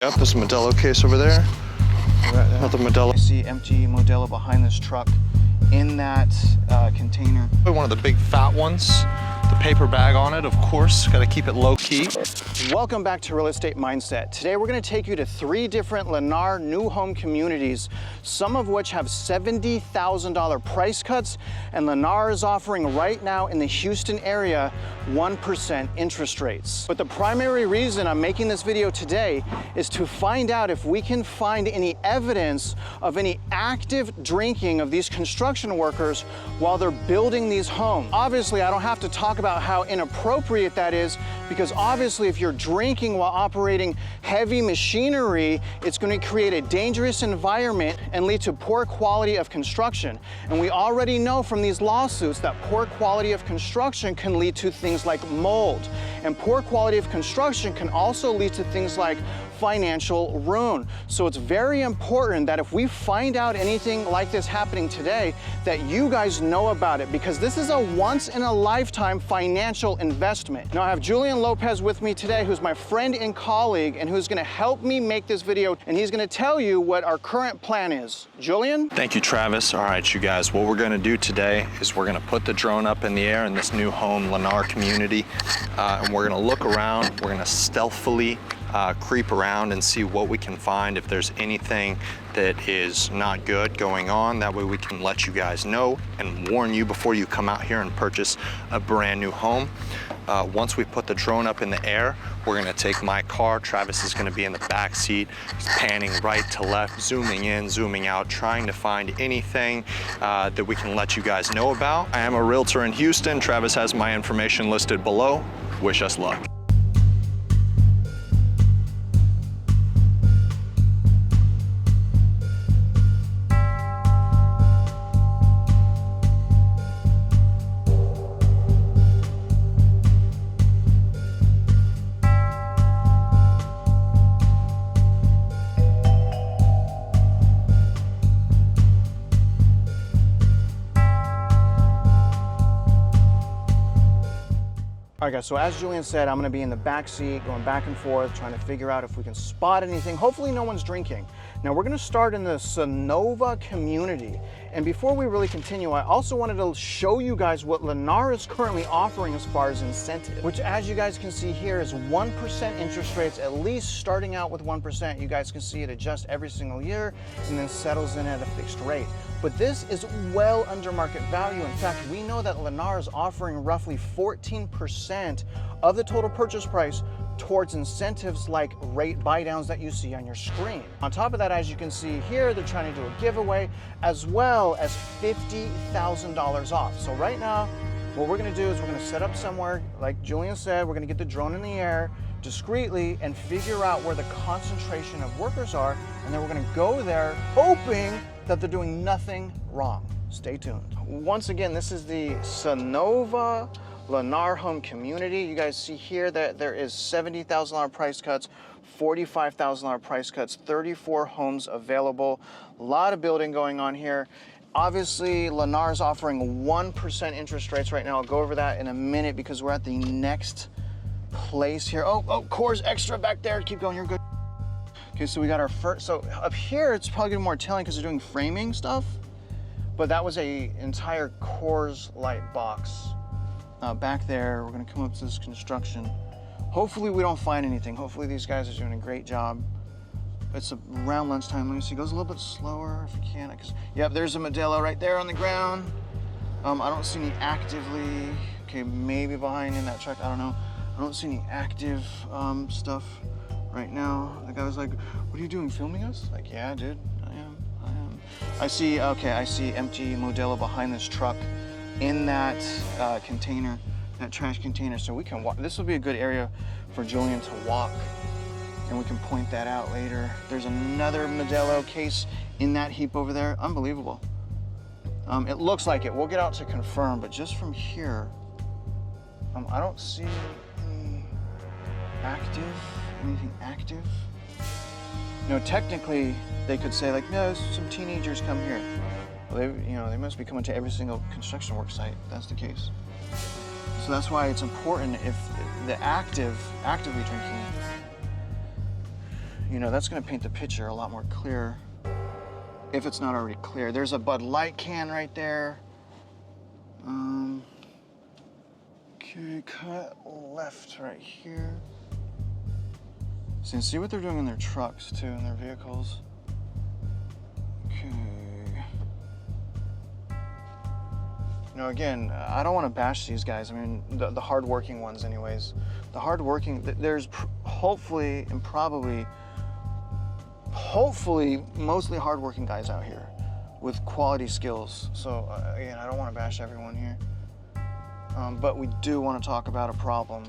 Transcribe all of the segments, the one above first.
Yep, there's a Modelo case over there. Another Modelo. I see empty Modelo behind this truck in that container. One of the big fat ones. The paper bag on it, of course. Got to keep it low key. Welcome back to Real Estate Mindset. Today we're going to take you to 3 different Lennar new home communities, some of which have $70,000 price cuts, and Lennar is offering right now in the Houston area 1% interest rates. But the primary reason I'm making this video today is to find out if we can find any evidence of any active drinking of these construction workers while they're building these homes. Obviously, I don't have to talk about how inappropriate that is, because obviously if you're drinking while operating heavy machinery, it's going to create a dangerous environment and lead to poor quality of construction. And we already know from these lawsuits that poor quality of construction can lead to things like mold. And poor quality of construction can also lead to things like financial ruin. So it's very important that if we find out anything like this happening today, that you guys know about it, because this is a once-in-a-lifetime financial investment. Now I have Jullian Lopez with me today, who's my friend and colleague, and who's gonna help me make this video, and he's gonna tell you what our current plan is. Jullian? Thank you, Travis. All right, you guys, what we're gonna do today is we're gonna put the drone up in the air in this new home Lennar community, and we're gonna look around, we're gonna stealthily creep around and see what we can find, if there's anything that is not good going on. That way we can let you guys know and warn you before you come out here and purchase a brand new home. Once we put the drone up in the air, we're gonna take my car. Travis is gonna be in the back seat, panning right to left, zooming in, zooming out, trying to find anything that we can let you guys know about. I am a realtor in Houston. Travis has my information listed below. Wish us luck. All right guys, so as Jullian said, I'm gonna be in the back seat, going back and forth, trying to figure out if we can spot anything. Hopefully no one's drinking. Now we're gonna start in the Sova community. And before we really continue, I also wanted to show you guys what Lennar is currently offering as far as incentive, which as you guys can see here is 1% interest rates, at least starting out with 1%. You guys can see it adjust every single year and then settles in at a fixed rate. But this is well under market value. In fact, we know that Lennar is offering roughly 14% of the total purchase price towards incentives like rate buydowns that you see on your screen. On top of that, as you can see here, they're trying to do a giveaway as well as $50,000 off. So right now, what we're gonna do is we're gonna set up somewhere, like Jullian said, we're gonna get the drone in the air discreetly and figure out where the concentration of workers are, and then we're gonna go there hoping that they're doing nothing wrong. Stay tuned. Once again, this is the Sova Lennar home community. You guys see here that there is $70,000 price cuts, $45,000 price cuts, 34 homes available. A lot of building going on here. Obviously, Lennar is offering 1% interest rates right now. I'll go over that in a minute because we're at the next place here. Oh, Coors Extra back there. Keep going, you're good. Okay, so we got our first, so up here, it's probably gonna be more telling because they're doing framing stuff, but that was a entire Coors Light box. Back there, we're gonna come up to this construction. Hopefully we don't find anything. Hopefully these guys are doing a great job. It's around lunchtime. Let me see, it goes a little bit slower if we can. Yep, there's a Modelo right there on the ground. I don't see any actively, okay, maybe behind in that truck, I don't know. I don't see any active stuff right now. The guy was like, what are you doing, filming us? Like, yeah, dude, I am. I see empty Modelo behind this truck in that container, that trash container, so we can walk. This will be a good area for Jullian to walk, and we can point that out later. There's another Modelo case in that heap over there. Unbelievable. It looks like it. We'll get out to confirm, but just from here, I don't see anything active. You know, technically, they could say like, no, some teenagers come here. Well, they must be coming to every single construction work site if that's the case. So that's why it's important if the actively drinking you know, that's gonna paint the picture a lot more clear, if it's not already clear. There's a Bud Light can right there. Okay, cut left right here. So you see what they're doing in their trucks too, in their vehicles. Okay. You know, again, I don't want to bash these guys. I mean, the hardworking ones anyways. The hardworking, there's hopefully and probably, mostly hardworking guys out here with quality skills. So again, I don't want to bash everyone here. But we do want to talk about a problem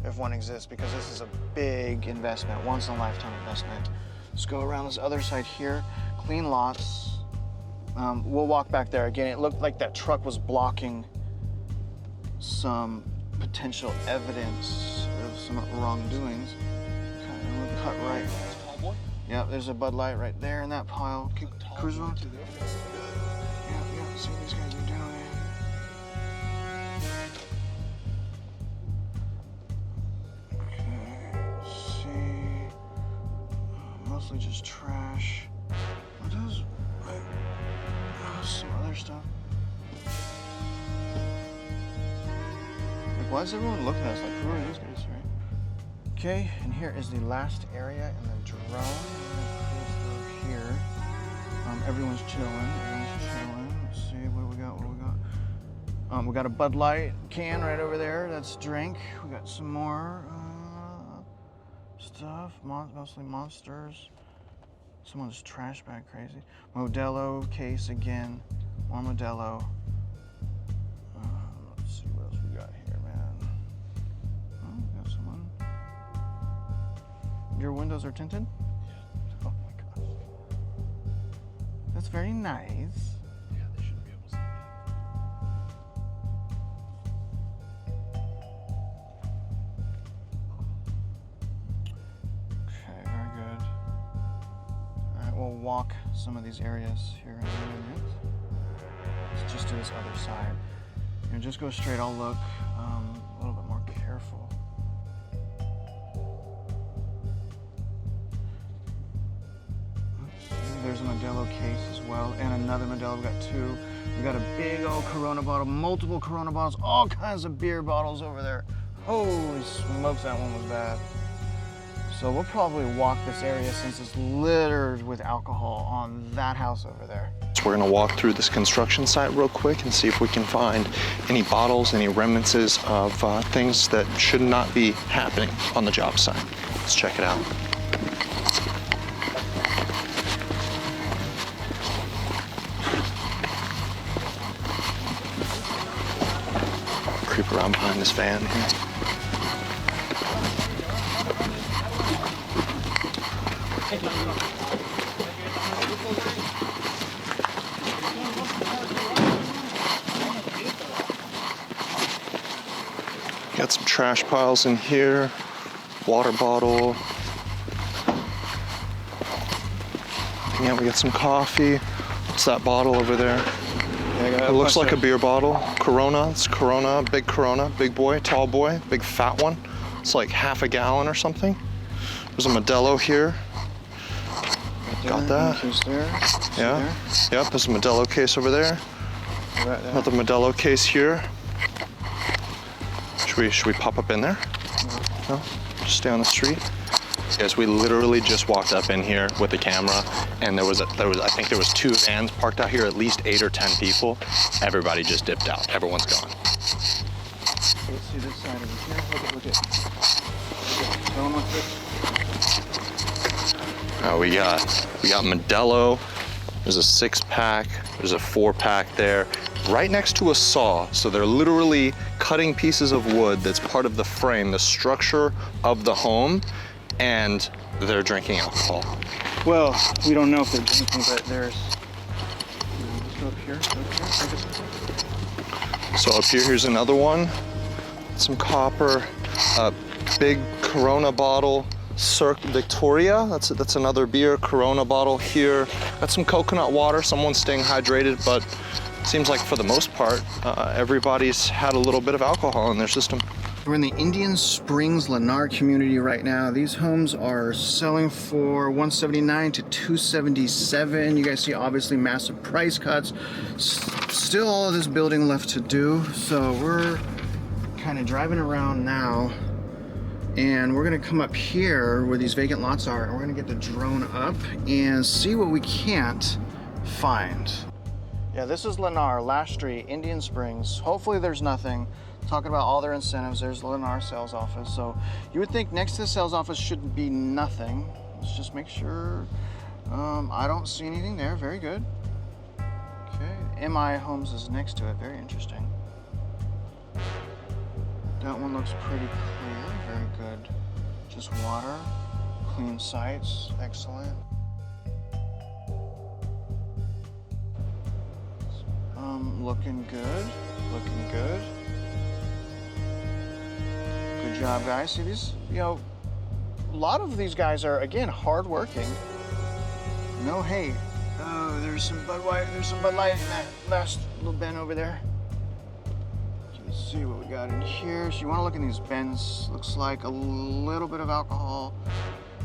if one exists, because this is a big investment, once in a lifetime investment. Let's go around this other side here, clean lots. We'll walk back there. Again, it looked like that truck was blocking some potential evidence of some wrongdoings. Okay, and we'll cut right. Yep, there's a Bud Light right there in that pile. Keep cruising on. Yep, see what these guys are doing. Mostly just trash. What is some other stuff? Like, why is everyone looking at us like, who are these guys, right? Okay, and here is the last area in the drone. I'm gonna cruise through here. Everyone's chilling. Let's see, what do we got? We got a Bud Light can right over there. That's drink. We got some more stuff, mostly monsters. Someone's trash bag crazy. Modelo case again. More Modelo. Let's see what else we got here, man. Oh, we got someone. Your windows are tinted? Yeah. Oh my gosh. That's very nice. Yeah, they shouldn't be able to see that. We'll walk some of these areas here in a minute. Let's just do this other side. You know, just go straight. I'll look a little bit more careful. Oops. There's a Modelo case as well, and another Modelo. We've got two. We've got a big old Corona bottle, multiple Corona bottles, all kinds of beer bottles over there. Holy smokes, that one was bad. So we'll probably walk this area since it's littered with alcohol on that house over there. So we're gonna walk through this construction site real quick and see if we can find any bottles, any remnants of things that should not be happening on the job site. Let's check it out. Creep around behind this van here. Got some trash piles in here, water bottle. Yeah, we got some coffee. What's that bottle over there? It looks like a beer bottle. Corona, it's Corona, big boy, tall boy, big fat one. It's like half a gallon or something. There's a Modelo here. Got that. Yeah. Yep, there's a Modelo case over there. Another Modelo case here. Should we pop up in there? No? Just stay on the street? Yes, we literally just walked up in here with the camera, and I think there was two vans parked out here, at least 8 or 10 people. Everybody just dipped out. Everyone's gone. Let's see this side over here. Look at. Going with it. We got Modelo. There's a 6-pack. There's a 4-pack there. Right next to a saw. So they're literally cutting pieces of wood that's part of the frame, the structure of the home, and they're drinking alcohol. Well, we don't know if they're drinking, but there's. Let's go up here. So up here, here's another one. Some copper, a big Corona bottle. Cirque Victoria, that's another beer. Corona bottle here. Got some coconut water. Someone's staying hydrated, but seems like for the most part, everybody's had a little bit of alcohol in their system. We're in the Indian Springs Lennar community right now. These homes are selling for $179 to $277. You guys see obviously massive price cuts. Still all of this building left to do. So we're kind of driving around now, and we're gonna come up here where these vacant lots are, and we're gonna get the drone up and see what we can't find. Yeah, this is Lennar, Last Street, Indian Springs. Hopefully there's nothing. Talking about all their incentives. There's the Lennar sales office. So you would think next to the sales office should be nothing. Let's just make sure. I don't see anything there. Very good. Okay, MI Homes is next to it. Very interesting. That one looks pretty clear. Very good. Just water, clean sites. Excellent. Looking good. Looking good. Good job, guys. See these, you know, a lot of these guys are, again, hardworking. No hate. Oh, there's some Bud Light in that last little bin over there. Let's see what we got in here. So you want to look in these bins. Looks like a little bit of alcohol.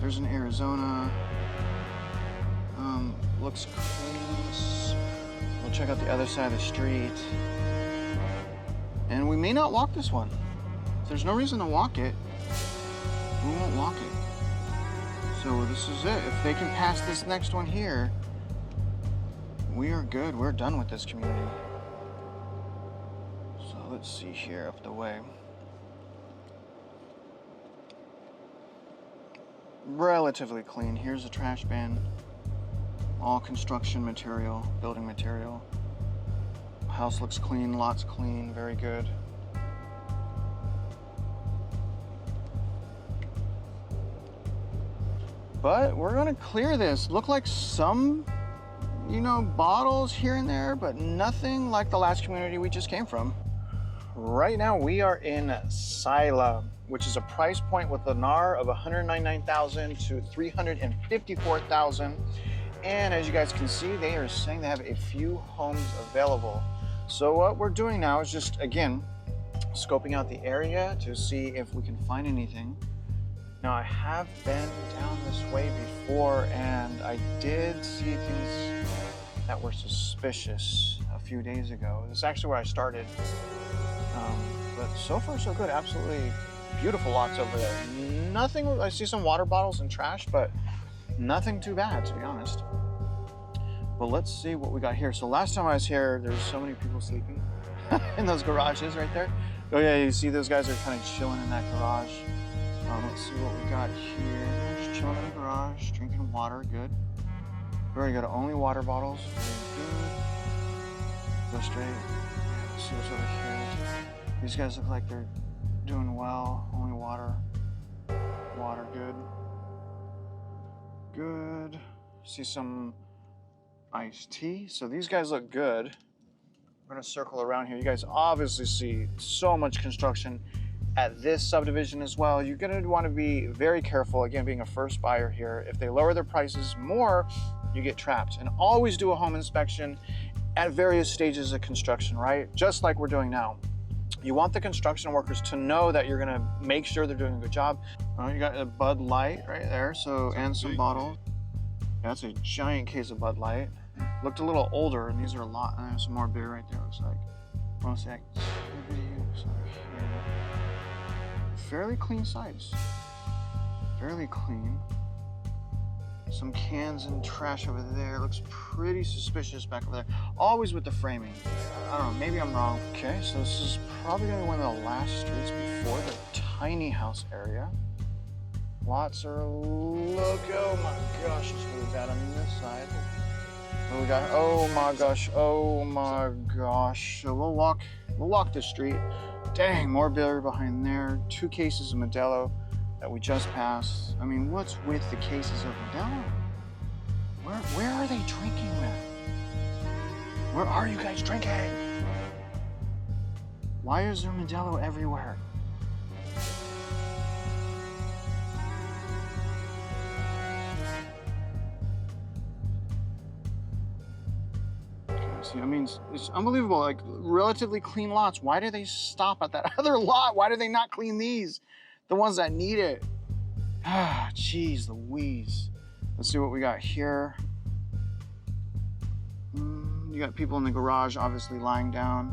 There's an Arizona. Looks clean. We'll check out the other side of the street. And we may not walk this one. If there's no reason to walk it, we won't walk it. So this is it. If they can pass this next one here, we are good. We're done with this community. So let's see here up the way. Relatively clean. Here's a trash bin. All construction material, building material. House looks clean, lots clean, very good. But we're gonna clear this. Look like some, you know, bottles here and there, but nothing like the last community we just came from. Right now we are in Sila, which is a price point with Lennar of $199,000 to $354,000. And as you guys can see, they are saying they have a few homes available. So what we're doing now is just, again, scoping out the area to see if we can find anything. Now, I have been down this way before, and I did see things that were suspicious a few days ago. This is actually where I started. But so far, so good. Absolutely beautiful lots over there. Nothing, I see some water bottles and trash, but nothing too bad, to be honest. But let's see what we got here. So last time I was here, there were so many people sleeping in those garages right there. Oh yeah, you see those guys are kind of chilling in that garage. Let's see what we got here. They're just chilling in the garage, drinking water, good. Very good, only water bottles, very good. Go straight, yeah, let's see what's over here. These guys look like they're doing well, only water. Water, good. Good. See some iced tea. So these guys look good. We're gonna circle around here. You guys obviously see so much construction at this subdivision as well. You're gonna wanna be very careful, again, being a first buyer here. If they lower their prices more, you get trapped. And always do a home inspection at various stages of construction, right? Just like we're doing now. You want the construction workers to know that you're gonna make sure they're doing a good job. You got a Bud Light right there, so, and some bottles. Yeah, that's a giant case of Bud Light. Looked a little older, and these are a lot. And there's some more beer right there, looks like. One sec. Fairly clean sites. Fairly clean. Some cans and trash over there. Looks pretty suspicious back over there. Always with the framing. I don't know, maybe I'm wrong. Okay, so this is probably gonna be one of the last streets before the tiny house area. Lots are, look, oh my gosh, it's really bad on this side. What we got? Oh my gosh, oh my gosh. So we'll walk this street. Dang, more beer behind there. 2 cases of Modelo that we just passed. I mean, what's with the cases of Modelo? Where are they drinking, man? Where are you guys drinking? Why is there Modelo everywhere? See, I mean, it's unbelievable. Like, relatively clean lots. Why do they stop at that other lot? Why do they not clean these? The ones that need it. Ah, jeez Louise. Let's see what we got here. You got people in the garage, obviously lying down.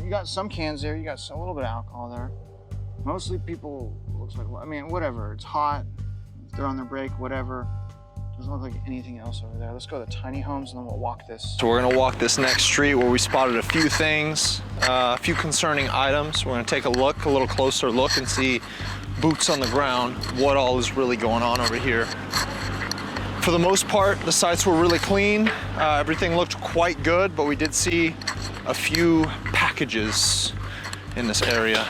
You got some cans there. You got a little bit of alcohol there. Mostly people, looks like, I mean, whatever. It's hot. If they're on their break, whatever. Doesn't look like anything else over there. Let's go to the tiny homes and then we'll walk this. So we're gonna walk this next street where we spotted a few things, a few concerning items. We're gonna take a little closer look and see boots on the ground, what all is really going on over here. For the most part, the sites were really clean. Everything looked quite good, but we did see a few packages in this area.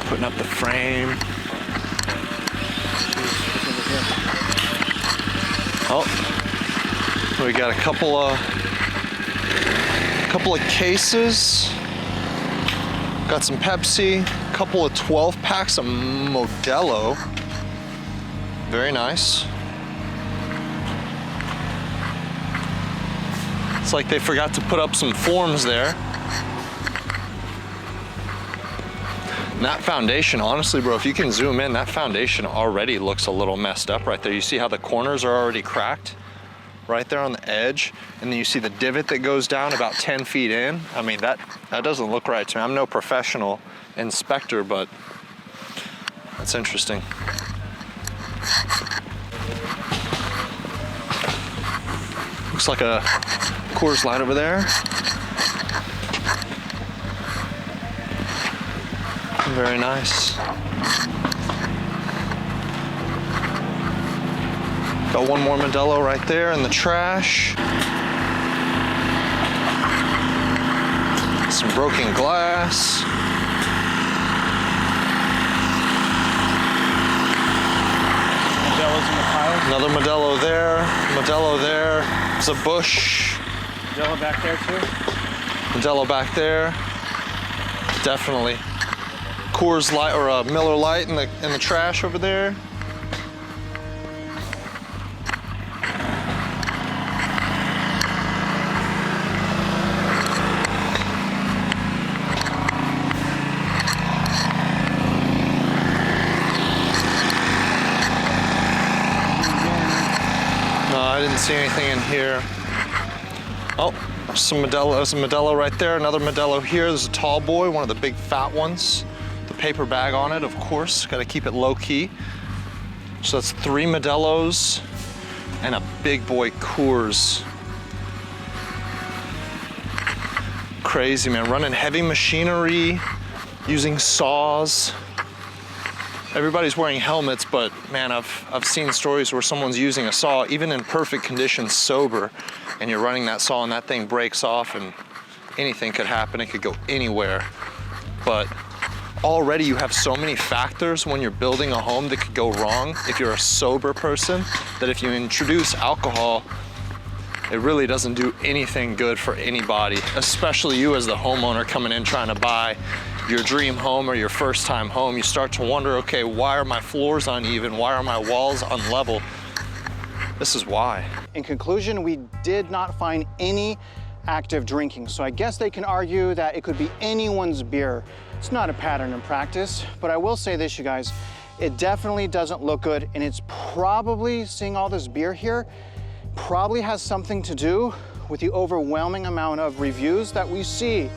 Putting up the frame. Oh, we got a couple of cases. Got some Pepsi, a couple of 12 packs of Modelo. Very nice. It's like they forgot to put up some forms there. And that foundation, honestly, bro, if you can zoom in, that foundation already looks a little messed up right there. You see how the corners are already cracked right there on the edge? And then you see the divot that goes down about 10 feet in. I mean, that doesn't look right to me. I'm no professional inspector, but that's interesting. Looks like a Coors Light over there. Very nice. Got one more Modelo right there in the trash. Some broken glass. Modelo's in the pile. Another Modelo there. Modelo there. There's a bush. Modelo back there too. Modelo back there. Definitely. Coors Light or a Miller Lite in the trash over there. No, I didn't see anything in here. Oh, some Modelo. There's a Modelo right there. Another Modelo here. There's a tall boy, one of the big fat ones. Paper bag on it, of course. Got to keep it low key. So that's 3 Modelos and a big boy Coors. Crazy, man. Running heavy machinery, using saws. Everybody's wearing helmets, but man, I've seen stories where someone's using a saw, even in perfect condition, sober, and you're running that saw and that thing breaks off and anything could happen. It could go anywhere. But already you have so many factors when you're building a home that could go wrong if you're a sober person, that if you introduce alcohol, it really doesn't do anything good for anybody, especially you as the homeowner coming in trying to buy your dream home or your first time home. You start to wonder, okay, why are my floors uneven? Why are my walls unlevel? This is why. In conclusion, we did not find any active drinking. So I guess they can argue that it could be anyone's beer. It's not a pattern in practice, but I will say this, you guys, it definitely doesn't look good, and it's probably, seeing all this beer here, probably has something to do with the overwhelming amount of reviews that we see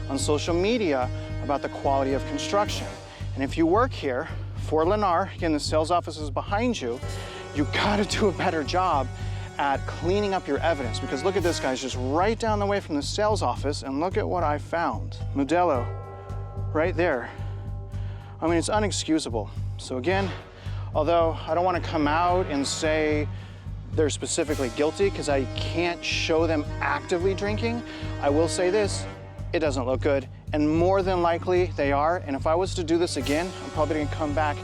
on social media about the quality of construction. And if you work here for Lennar, again, the sales office is behind you, you gotta do a better job at cleaning up your evidence, because look at this, guys, just right down the way from the sales office, and look at what I found. Modelo, right there. I mean, it's unexcusable. So again, although I don't want to come out and say they're specifically guilty because I can't show them actively drinking, I will say this, it doesn't look good, and more than likely they are. And if I was to do this again, I'm probably gonna come back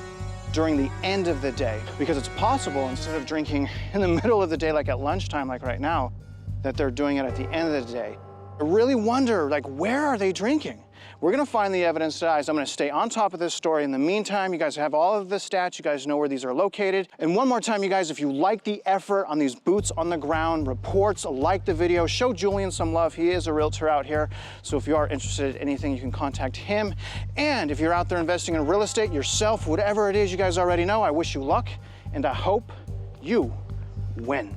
during the end of the day, because it's possible, instead of drinking in the middle of the day, like at lunchtime, like right now, that they're doing it at the end of the day. I really wonder, like, where are they drinking? We're gonna find the evidence, guys. I'm gonna stay on top of this story. In the meantime, you guys have all of the stats. You guys know where these are located. And one more time, you guys, if you like the effort on these boots on the ground reports, like the video, show Jullian some love. He is a realtor out here. So if you are interested in anything, you can contact him. And if you're out there investing in real estate yourself, whatever it is, you guys already know, I wish you luck and I hope you win.